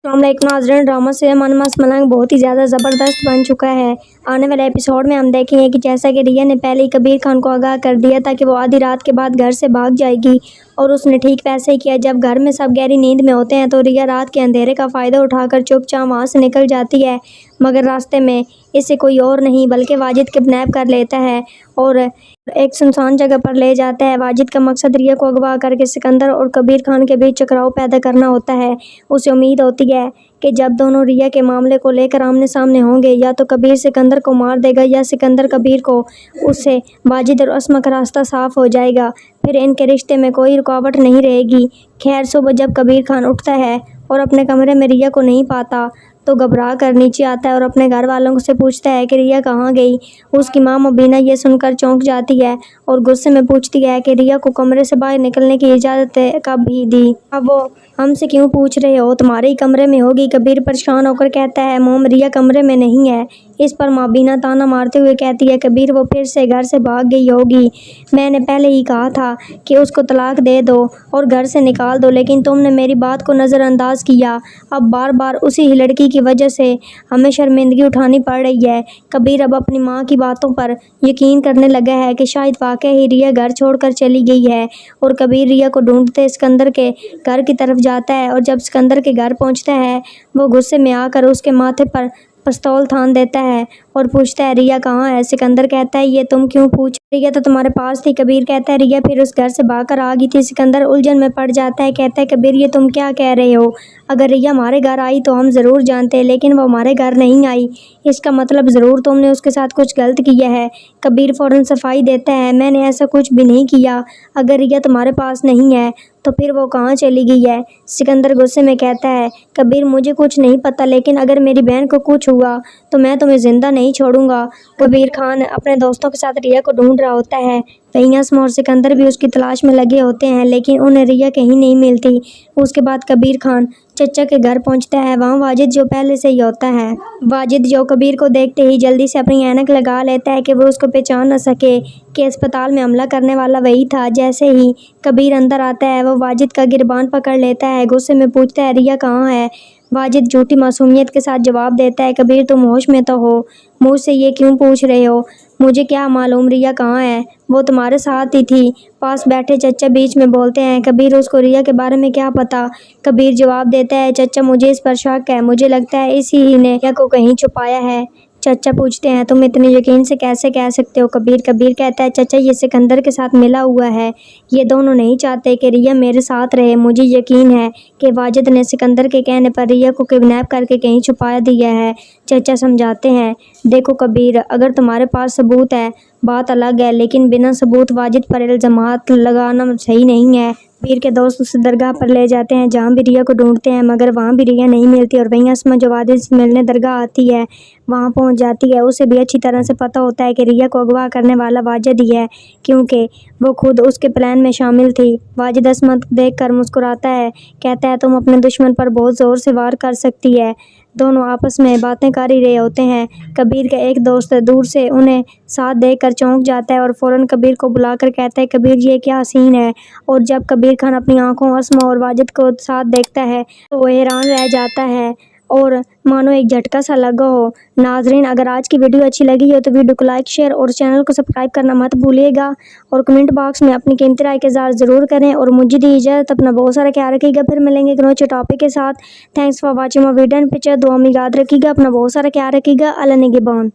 السلام علیکم ناظرین، ڈرامہ سیریل من مست ملنگ بہت ہی زیادہ زبردست بن چکا ہے۔ آنے والے ایپیسوڈ میں ہم دیکھیں گے کہ جیسا کہ ریا نے پہلے ہی کبیر خان کو آگاہ کر دیا تھا کہ وہ آدھی رات کے بعد گھر سے بھاگ جائے گی، اور اس نے ٹھیک ویسے ہی کیا۔ جب گھر میں سب گہری نیند میں ہوتے ہیں تو ریا رات کے اندھیرے کا فائدہ اٹھا کر چپ چاپ وہاں سے نکل جاتی ہے، مگر راستے میں اسے کوئی اور نہیں بلکہ واجد کڈنیپ کر لیتا ہے اور ایک سنسان جگہ پر لے جاتا ہے۔ واجد کا مقصد ریا کو اغوا کر کے سکندر اور کبیر خان کے بیچ ٹکراؤ پیدا کرنا ہوتا ہے۔ اسے امید ہوتی ہے کہ جب دونوں ریا کے معاملے کو لے کر آمنے سامنے ہوں گے، یا تو کبیر سکندر کو مار دے گا یا سکندر کبیر کو، اس سے واجد اور اسما کا راستہ صاف ہو جائے گا، پھر ان کے رشتے میں کوئی رکاوٹ نہیں رہے گی۔ خیر، صبح جب کبیر خان اٹھتا ہے اور اپنے کمرے میں ریا کو نہیں پاتا تو گھبرا کر نیچے آتا ہے اور اپنے گھر والوں سے پوچھتا ہے کہ ریا کہاں گئی۔ اس کی ماں مبینہ یہ سن کر چونک جاتی ہے اور غصے میں پوچھتی ہے کہ ریا کو کمرے سے باہر نکلنے کی اجازت کب ہی دی؟ اب وہ ہم سے کیوں پوچھ رہے ہو؟ تمہارے ہی کمرے میں ہوگی۔ کبیر پریشان ہو کر کہتا ہے موم، ریا کمرے میں نہیں ہے۔ اس پر مبینہ طعنہ مارتے ہوئے کہتی ہے کبیر وہ پھر سے گھر سے بھاگ گئی ہوگی، میں نے پہلے ہی کہا تھا کہ اس کو طلاق دے دو اور گھر سے نکال دو، لیکن تم نے میری بات کو نظر انداز کیا۔ اب بار بار اسی ہی لڑکی کی وجہ سے ہمیں شرمندگی اٹھانی پڑ رہی ہے۔ کبیر اب اپنی ماں کی باتوں پر یقین کرنے لگا ہے کہ شاید واقعی ہی ریا گھر چھوڑ کر چلی گئی ہے، اور کبیر ریا کو ڈھونڈتے سکندر کے گھر کی طرف جاتا ہے، اور جب سکندر کے گھر پہنچتا ہے وہ غصے میں آ کر اس کے ماتھے پر پستول تھام دیتا ہے اور پوچھتا ہے ریا کہاں ہے؟ سکندر کہتا ہے یہ تم کیوں پوچھ؟ ریا تو تمہارے پاس تھی۔ کبیر کہتا ہے ریا پھر اس گھر سے بھاگ کر آ گئی تھی۔ سکندر الجھن میں پڑ جاتا ہے، کہتا ہے کبیر یہ تم کیا کہہ رہے ہو؟ اگر ریا ہمارے گھر آئی تو ہم ضرور جانتے، لیکن وہ ہمارے گھر نہیں آئی، اس کا مطلب ضرور تم نے اس کے ساتھ کچھ غلط کیا ہے۔ کبیر فوراً صفائی دیتا ہے میں نے ایسا کچھ بھی نہیں کیا، اگر ریا تمہارے پاس نہیں ہے تو پھر وہ کہاں چلی گئی ہے؟ سکندر غصے میں کہتا ہے کبیر مجھے کچھ نہیں پتا، لیکن اگر میری بہن کو کچھ ہوا تو میں تمہیں زندہ نہیں چھوڑوں گا۔ کبیر خان اپنے دوستوں کے ساتھ ریا کو ڈھونڈ رہا ہوتا ہے، وہیں اسما اور سکندر بھی اس کی تلاش میں لگے ہوتے ہیں، لیکن انہیں ریا کہیں نہیں ملتی۔ اس کے بعد کبیر خان چچا کے گھر پہنچتا ہے، وہاں واجد جو پہلے سے ہی ہوتا ہے۔ واجد جو کبیر کو دیکھتے ہی جلدی سے اپنی اینک لگا لیتا ہے کہ وہ اس کو پہچان نہ سکے کہ اسپتال میں حملہ کرنے والا وہی تھا۔ جیسے ہی کبیر اندر آتا ہے وہ واجد کا گربان پکڑ لیتا ہے، غصے میں پوچھتا ہے ریا کہاں ہے؟ واجد جھوٹی معصومیت کے ساتھ جواب دیتا ہے کبیر تم ہوش میں تو ہو، مجھ سے یہ کیوں پوچھ رہے ہو؟ مجھے کیا معلوم ریا کہاں ہے، وہ تمہارے ساتھ ہی تھی۔ پاس بیٹھے چچا بیچ میں بولتے ہیں کبیر اس کو ریا کے بارے میں کیا پتا؟ کبیر جواب دیتا ہے چچا مجھے اس پر شک ہے، مجھے لگتا ہے اسی ہی نے ریا کو کہیں چھپایا ہے۔ چچا پوچھتے ہیں تم اتنے یقین سے کیسے کہہ سکتے ہو کبیر کہتا ہے چچا یہ سکندر کے ساتھ ملا ہوا ہے، یہ دونوں نہیں چاہتے کہ ریا میرے ساتھ رہے، مجھے یقین ہے کہ واجد نے سکندر کے کہنے پر ریا کو کڈنیپ کر کے کہیں چھپا دیا ہے۔ چچا سمجھاتے ہیں دیکھو کبیر اگر تمہارے پاس ثبوت ہے بات الگ ہے، لیکن بنا ثبوت واجد پر الزامات لگانا صحیح نہیں ہے۔ کبیر کے دوست اسے درگاہ پر لے جاتے ہیں جہاں بھی ریا کو ڈھونڈتے ہیں، مگر وہاں بھی ریا نہیں ملتی، اور وہیں اسما جو واجد سے ملنے درگاہ آتی ہے وہاں پہنچ جاتی ہے۔ اسے بھی اچھی طرح سے پتہ ہوتا ہے کہ ریا کو اغوا کرنے والا واجد ہی ہے، کیونکہ وہ خود اس کے پلان میں شامل تھی۔ واجد اسما دیکھ کر مسکراتا ہے، کہتا ہے تم اپنے دشمن پر بہت زور سے وار کر سکتی ہے۔ دونوں آپس میں باتیں کر ہی رہے ہوتے ہیں، کبیر کا ایک دوست دور سے انہیں ساتھ دیکھ کر چونک جاتا ہے اور فوراً کبیر کو بلا کر کہتا ہے کبیر یہ کیا سین ہے؟ اور جب کبیر خان اپنی آنکھوں اسما اور واجد کو ساتھ دیکھتا ہے تو وہ حیران رہ جاتا ہے اور مانو ایک جھٹکا سا لگا ہو۔ ناظرین اگر آج کی ویڈیو اچھی لگی ہو تو ویڈیو کو لائک شیئر اور چینل کو سبسکرائب کرنا مت بھولیے گا، اور کمنٹ باکس میں اپنی قیمتی رائے کا اظہار ضرور کریں، اور مجھے دی اجازت اپنا بہت سارا خیال رکھیے گا، پھر ملیں گے ایک نوچے ٹاپک کے ساتھ۔ Thanks for watching my video and picture, دعا میں یاد رکھیے گا، اپنا بہت سارا خیال رکھیے گا۔ اللہ نگہبان۔